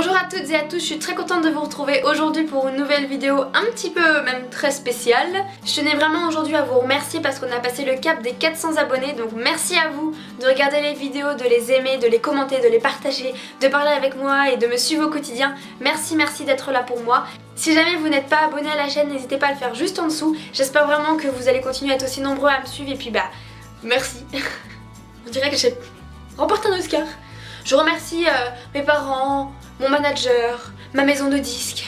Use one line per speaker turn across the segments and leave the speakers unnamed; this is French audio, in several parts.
Bonjour à toutes et à tous, je suis très contente de vous retrouver aujourd'hui pour une nouvelle vidéo un petit peu même très spéciale. Je tenais vraiment aujourd'hui à vous remercier parce qu'on a passé le cap des 400 abonnés, donc merci à vous de regarder les vidéos, de les aimer, de les commenter, de les partager, de parler avec moi et de me suivre au quotidien. Merci d'être là pour moi. Si jamais vous n'êtes pas abonné à la chaîne, n'hésitez pas à le faire juste en dessous. J'espère vraiment que vous allez continuer à être aussi nombreux à me suivre et puis merci. On dirait que j'ai remporté un Oscar. Je remercie mes parents, mon manager, ma maison de disques.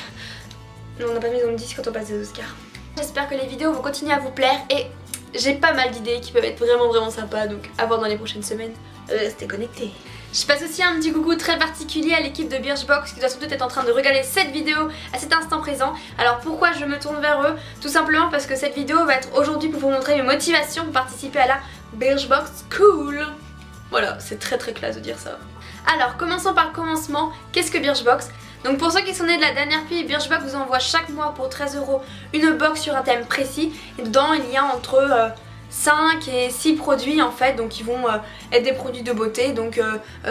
Non, on n'a pas de maison de disques quand on passe des Oscars. J'espère que les vidéos vont continuer à vous plaire et j'ai pas mal d'idées qui peuvent être vraiment sympas, donc à voir dans les prochaines semaines. Restez connectés. Je passe aussi un petit coucou très particulier à l'équipe de Birchbox qui doit sans doute être en train de regarder cette vidéo à cet instant présent. Alors pourquoi je me tourne vers eux? Tout simplement parce que cette vidéo va être aujourd'hui pour vous montrer mes motivations pour participer à la Birchbox School. Voilà, c'est très classe de dire ça. Alors commençons par le commencement, qu'est-ce que Birchbox? Donc pour ceux qui sont nés de la dernière pluie, Birchbox vous envoie chaque mois pour 13 € une box sur un thème précis. Et dedans il y a entre 5 et 6 produits en fait, donc qui vont être des produits de beauté, donc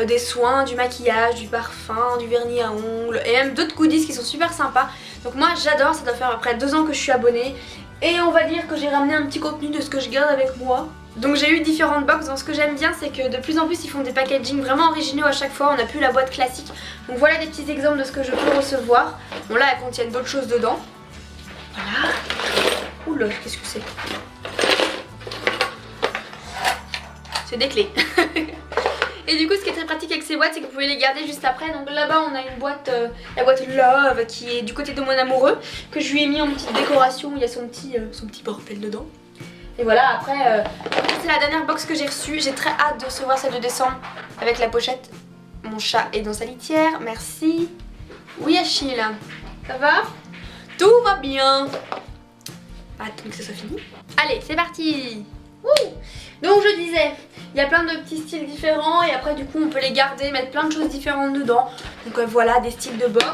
des soins, du maquillage, du parfum, du vernis à ongles et même d'autres goodies qui sont super sympas. Donc moi j'adore, ça doit faire à peu près 2 ans que je suis abonnée et on va dire que j'ai ramené un petit contenu de ce que je garde avec moi. Donc j'ai eu différentes box, donc ce que j'aime bien c'est que de plus en plus ils font des packaging vraiment originaux à chaque fois, on n'a plus la boîte classique. Donc voilà des petits exemples de ce que je peux recevoir. Bon là elles contiennent d'autres choses dedans. Voilà. Oula, qu'est-ce que c'est? C'est des clés. Et du coup ce qui est très pratique avec ces boîtes c'est que vous pouvez les garder juste après. Donc là-bas on a une boîte, la boîte Love qui est du côté de mon amoureux, que je lui ai mis en petite décoration, il y a son petit bordel dedans. Et voilà, après c'est la dernière box que j'ai reçue. J'ai très hâte de recevoir celle de décembre avec la pochette. Mon chat est dans sa litière, merci. Oui Achille, ça va? Tout va bien. Attends que ça soit fini. Allez, c'est parti. Wouh. Donc je disais, il y a plein de petits styles différents et après du coup on peut les garder, mettre plein de choses différentes dedans. Donc voilà, des styles de box.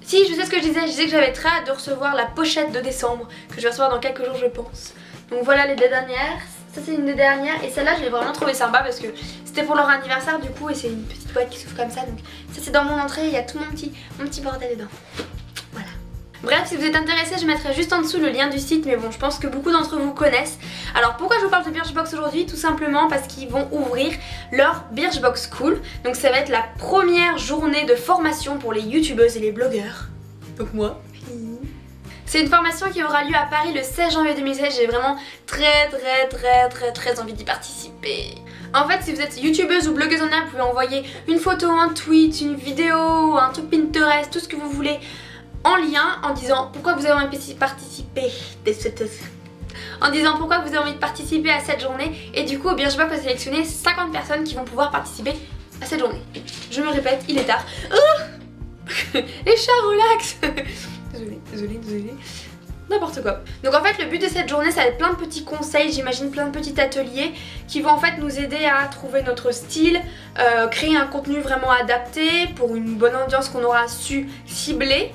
Si, je sais ce que je disais que j'avais très hâte de recevoir la pochette de décembre, que je vais recevoir dans quelques jours je pense. Donc voilà les deux dernières, ça c'est une des dernières et celle-là je l'ai vraiment trouvé sympa parce que c'était pour leur anniversaire du coup et c'est une petite boîte qui s'ouvre comme ça. Donc ça c'est dans mon entrée, il y a tout mon petit bordel dedans. Voilà. Bref, si vous êtes intéressé, je mettrai juste en dessous le lien du site, mais bon, je pense que beaucoup d'entre vous connaissent. Alors pourquoi je vous parle de Birchbox aujourd'hui? Tout simplement parce qu'ils vont ouvrir leur Birchbox School. Donc ça va être la première journée de formation pour les youtubeuses et les blogueurs. Donc moi. C'est une formation qui aura lieu à Paris le 16 janvier 2016. J'ai vraiment très envie d'y participer. En fait, si vous êtes youtubeuse ou blogueuse en herbe, vous pouvez envoyer une photo, un tweet, une vidéo, un truc Pinterest, tout ce que vous voulez en lien en disant pourquoi vous avez envie de participer. En disant pourquoi vous avez envie de participer à cette journée. Et du coup, Birchbox va sélectionner 50 personnes qui vont pouvoir participer à cette journée. Je me répète, il est tard. Les chats, relax. Désolée. N'importe quoi. Donc en fait le but de cette journée ça va être plein de petits conseils, j'imagine plein de petits ateliers qui vont en fait nous aider à trouver notre style, créer un contenu vraiment adapté pour une bonne audience qu'on aura su cibler,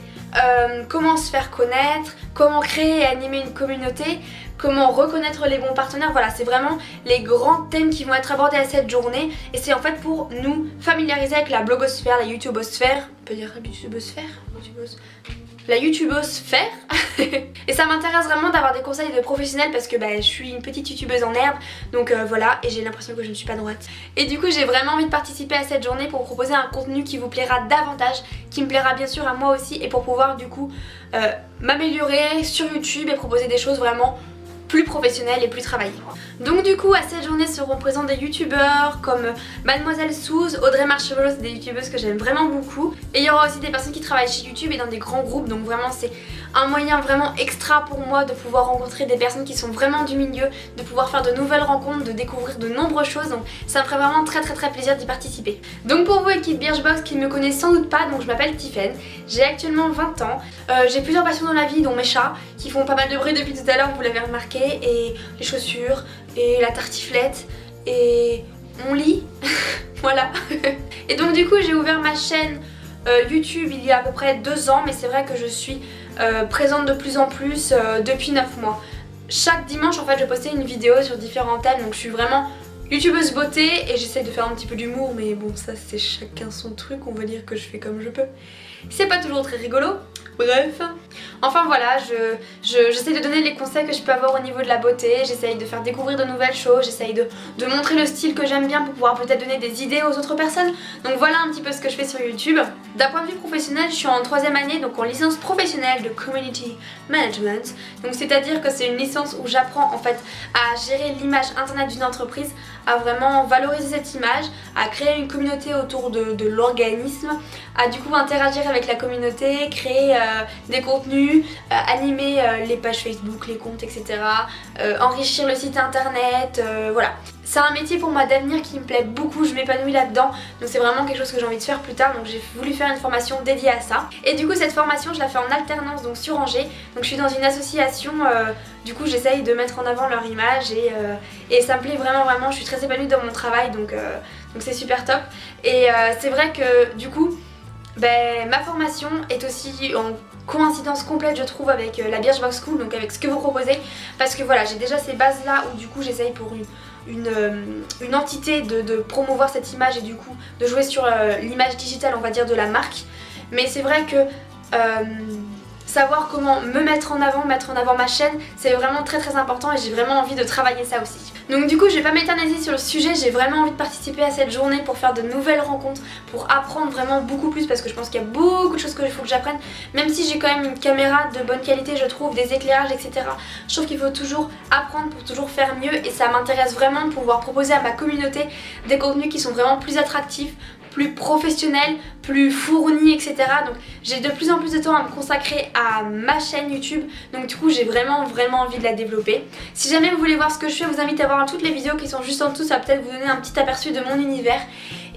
comment se faire connaître, comment créer et animer une communauté, comment reconnaître les bons partenaires. Voilà, c'est vraiment les grands thèmes qui vont être abordés à cette journée et c'est en fait pour nous familiariser avec la blogosphère, la youtubosphère, on peut dire la youtubosphère. Et ça m'intéresse vraiment d'avoir des conseils de professionnels parce que je suis une petite youtubeuse en herbe, donc voilà, et j'ai l'impression que je ne suis pas droite. Et du coup j'ai vraiment envie de participer à cette journée pour vous proposer un contenu qui vous plaira davantage, qui me plaira bien sûr à moi aussi et pour pouvoir du coup m'améliorer sur YouTube et proposer des choses vraiment plus professionnelles et plus travaillées. Donc du coup à cette journée seront présents des youtubeurs comme Mademoiselle Suze, Audrey Marshmallow, c'est des youtubeuses que j'aime vraiment beaucoup. Et il y aura aussi des personnes qui travaillent chez YouTube et dans des grands groupes, donc vraiment c'est un moyen vraiment extra pour moi de pouvoir rencontrer des personnes qui sont vraiment du milieu, de pouvoir faire de nouvelles rencontres, de découvrir de nombreuses choses, donc ça me ferait vraiment très plaisir d'y participer. Donc pour vous équipe Birchbox qui ne me connaissent sans doute pas, donc je m'appelle Tiffen, j'ai actuellement 20 ans, j'ai plusieurs passions dans la vie dont mes chats qui font pas mal de bruit depuis tout à l'heure, vous l'avez remarqué, et les chaussures, et la tartiflette, et mon lit, voilà. Et donc du coup j'ai ouvert ma chaîne YouTube il y a à peu près 2 ans, mais c'est vrai que je suis présente de plus en plus depuis 9 mois. Chaque dimanche en fait je postais une vidéo sur différents thèmes, donc je suis vraiment youtubeuse beauté et j'essaye de faire un petit peu d'humour, mais bon ça c'est chacun son truc, on va dire que je fais comme je peux. C'est pas toujours très rigolo, bref. Enfin voilà, j'essaye de donner les conseils que je peux avoir au niveau de la beauté, j'essaye de faire découvrir de nouvelles choses, j'essaye de montrer le style que j'aime bien pour pouvoir peut-être donner des idées aux autres personnes. Donc voilà un petit peu ce que je fais sur YouTube. D'un point de vue professionnel, je suis en 3e année, donc en licence professionnelle de Community Management. Donc c'est-à-dire que c'est une licence où j'apprends en fait à gérer l'image internet d'une entreprise, à vraiment valoriser cette image, à créer une communauté autour de l'organisme, à du coup interagir avec la communauté, créer des contenus, animer les pages Facebook, les comptes, etc. Enrichir le site internet, voilà. C'est un métier pour moi d'avenir qui me plaît beaucoup, je m'épanouis là-dedans, donc c'est vraiment quelque chose que j'ai envie de faire plus tard, donc j'ai voulu faire une formation dédiée à ça. Et du coup cette formation je la fais en alternance donc sur Angers, donc je suis dans une association, du coup j'essaye de mettre en avant leur image et ça me plaît vraiment, je suis très épanouie dans mon travail, donc c'est super top. Et c'est vrai que du coup ma formation est aussi en coïncidence complète je trouve avec la Birchbox School, donc avec ce que vous proposez, parce que voilà j'ai déjà ces bases là où du coup j'essaye pour une entité de promouvoir cette image et du coup de jouer sur l'image digitale on va dire de la marque, mais c'est vrai que savoir comment me mettre en avant ma chaîne, c'est vraiment très important et j'ai vraiment envie de travailler ça aussi. Donc du coup je vais pas m'éterniser sur le sujet, j'ai vraiment envie de participer à cette journée pour faire de nouvelles rencontres, pour apprendre vraiment beaucoup plus parce que je pense qu'il y a beaucoup de choses qu'il faut que j'apprenne, même si j'ai quand même une caméra de bonne qualité je trouve, des éclairages etc. Je trouve qu'il faut toujours apprendre pour toujours faire mieux et ça m'intéresse vraiment de pouvoir proposer à ma communauté des contenus qui sont vraiment plus attractifs, plus professionnel, plus fourni, etc. Donc j'ai de plus en plus de temps à me consacrer à ma chaîne YouTube, donc du coup j'ai vraiment envie de la développer. Si jamais vous voulez voir ce que je fais, je vous invite à voir toutes les vidéos qui sont juste en dessous, ça va peut-être vous donner un petit aperçu de mon univers.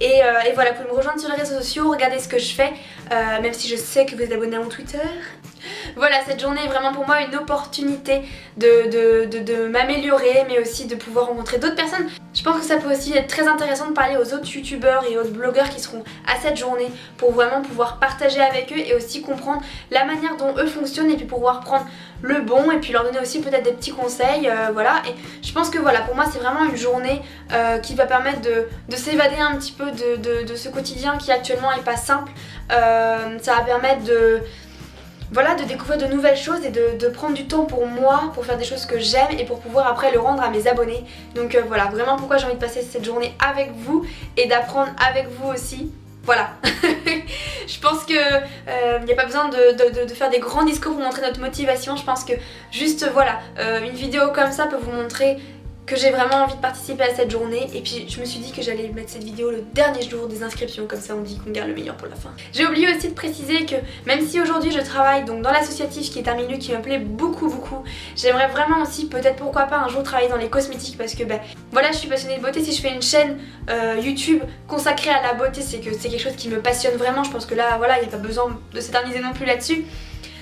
Et voilà, vous pouvez me rejoindre sur les réseaux sociaux, regarder ce que je fais, même si je sais que vous êtes abonné à mon Twitter. Voilà, cette journée est vraiment pour moi une opportunité de m'améliorer, mais aussi de pouvoir rencontrer d'autres personnes. Je pense que ça peut aussi être très intéressant de parler aux autres youtubeurs et autres blogueurs qui seront à cette journée pour vraiment pouvoir partager avec eux et aussi comprendre la manière dont eux fonctionnent et puis pouvoir prendre le bon et puis leur donner aussi peut-être des petits conseils, voilà. Et je pense que voilà, pour moi c'est vraiment une journée qui va permettre de s'évader un petit peu de ce quotidien qui actuellement est pas simple. Ça va permettre de découvrir de nouvelles choses et de prendre du temps pour moi, pour faire des choses que j'aime et pour pouvoir après le rendre à mes abonnés. Donc voilà, vraiment pourquoi j'ai envie de passer cette journée avec vous et d'apprendre avec vous aussi. Voilà. Je pense que n'y a pas besoin de faire des grands discours pour montrer notre motivation. Je pense que juste voilà, une vidéo comme ça peut vous montrer que j'ai vraiment envie de participer à cette journée. Et puis je me suis dit que j'allais mettre cette vidéo le dernier jour des inscriptions, comme ça on dit qu'on garde le meilleur pour la fin. J'ai oublié aussi de préciser que même si aujourd'hui je travaille donc dans l'associatif qui est un milieu qui me plaît beaucoup, j'aimerais vraiment aussi peut-être pourquoi pas un jour travailler dans les cosmétiques parce que voilà, je suis passionnée de beauté. Si je fais une chaîne YouTube consacrée à la beauté, c'est que c'est quelque chose qui me passionne vraiment. Je pense que là voilà, il n'y a pas besoin de s'éterniser non plus là-dessus.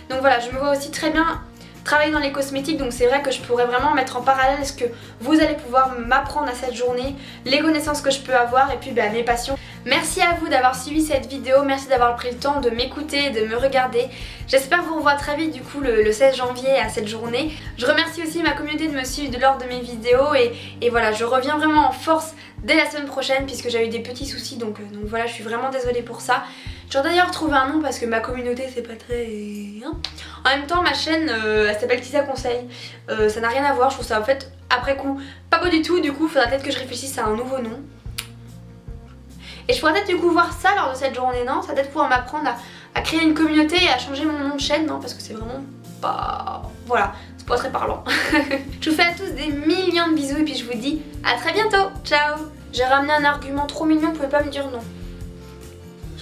Donc voilà, je me vois aussi très bien travailler dans les cosmétiques, donc c'est vrai que je pourrais vraiment mettre en parallèle ce que vous allez pouvoir m'apprendre à cette journée, les connaissances que je peux avoir et puis mes passions. Merci à vous d'avoir suivi cette vidéo, merci d'avoir pris le temps de m'écouter et de me regarder. J'espère vous revoir très vite du coup le 16 janvier à cette journée. Je remercie aussi ma communauté de me suivre lors de mes vidéos et voilà, je reviens vraiment en force dès la semaine prochaine puisque j'ai eu des petits soucis, donc voilà, je suis vraiment désolée pour ça. J'aurais d'ailleurs trouvé un nom parce que ma communauté c'est pas très... En même temps ma chaîne elle s'appelle Tisa Conseil, ça n'a rien à voir, je trouve ça en fait après coup pas beau du tout, du coup faudra peut-être que je réfléchisse à un nouveau nom. Et je pourrais peut-être du coup voir ça lors de cette journée, non? Ça va peut-être pouvoir m'apprendre à créer une communauté et à changer mon nom de chaîne, non? Parce que c'est vraiment pas... Voilà, c'est pas très parlant. Je vous fais à tous des millions de bisous et puis je vous dis à très bientôt, ciao. J'ai ramené un argument trop mignon, vous pouvez pas me dire non.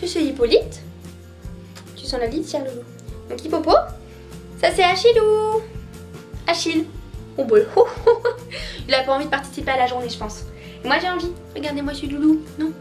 Je suis Hippolyte. Tu sens la litière, Loulou. Donc Hippopo, ça c'est Achillou. Achille. Oh boy. Il a pas envie de participer à la journée, je pense. Et moi j'ai envie. Regardez-moi, je suis Loulou. Non?